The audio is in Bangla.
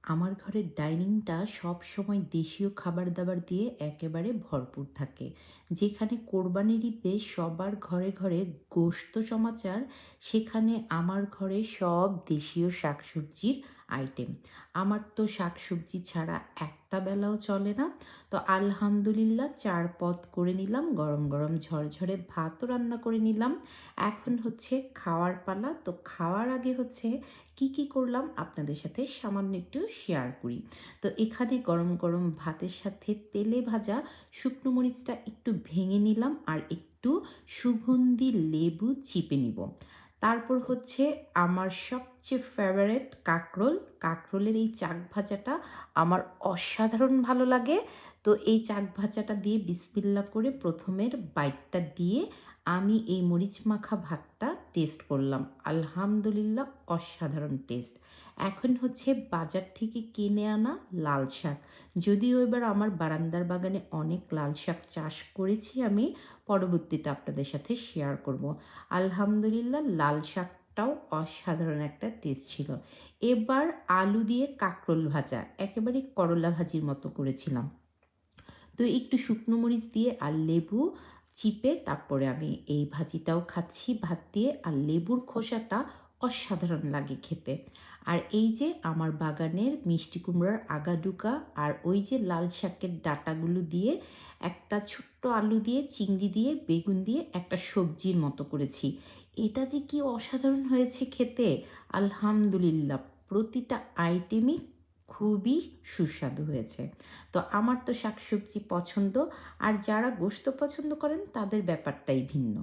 আমার ঘরের ডাইনিংটা সব সময় দেশীয় খাবার দাবার দিয়ে একেবারে ভরপুর থাকে। যেখানে কোরবানির ঈদে সবার ঘরে ঘরে গোশত সমাচার, সেখানে আমার ঘরে সব দেশীয় শাকসবজির আইটেম। আমার তো শাকসবজি ছাড়া একটা বেলাও চলে না। তো আলহামদুলিল্লাহ ৪ পদ করে নিলাম, গরম গরম ঝরঝরে ভাতও রান্না করে নিলাম। এখন হচ্ছে খাওয়ার পালা। তো খাওয়ার আগে হচ্ছে কি করলাম আপনাদের সাথে সামান্য একটু শেয়ার করি। তো এখানে গরম গরম ভাতের সাথে তেলে ভাজা শুকনো মরিচটা একটু ভেঙে নিলাম আর একটু সুগন্ধি লেবু চিপে নিব। তারপর হচ্ছে আমার সবচেয়ে ফেভারেট কাঁকরোল। কাঁকরোলের এই চাক ভাজাটা আমার অসাধারণ ভালো লাগে। তো এই চাক ভাজাটা দিয়ে বিসমিল্লা করে প্রথমের বাইটটা দিয়ে আমি এই মরিচ মাখা ভাতটা টেস্ট করলাম। আলহামদুলিল্লাহ অসাধারণ টেস্ট। এখন হচ্ছে বাজার থেকে কিনে আনা লাল শাক। যদিও এবার আমার বারান্দার বাগানে অনেক লাল শাক চাষ করেছি আমি, পরবর্তীতে আপনাদের সাথে শেয়ার করব। আলহামদুলিল্লাহ লাল শাকটাও অসাধারণ একটা টেস্ট ছিল। এবার আলু দিয়ে কাঁকরোল ভাজা, একেবারে করলা ভাজির মতো করেছিলাম। তো একটু শুকনো মরিচ দিয়ে আর লেবু চিপে তারপরে আমি এই ভাজিটাও খাচ্ছি ভাত দিয়ে। আর লেবুর খোসাটা অসাধারণ লাগে খেতে। আর এই যে আমার বাগানের মিষ্টি কুমড়ার আগাডুকা আর ওই যে লাল শাকের ডাঁটাগুলো দিয়ে একটা ছোট্ট আলু দিয়ে চিংড়ি দিয়ে বেগুন দিয়ে একটা সবজির মতো করেছি। এটা যে কি অসাধারণ হয়েছে খেতে! আলহামদুলিল্লাহ প্রতিটা আইটেমই খুবই সুস্বাদু হয়েছে। তো আমার তো শাকসবজি পছন্দ, আর যারা গোশত পছন্দ করেন তাদের ব্যাপারটাই ভিন্ন।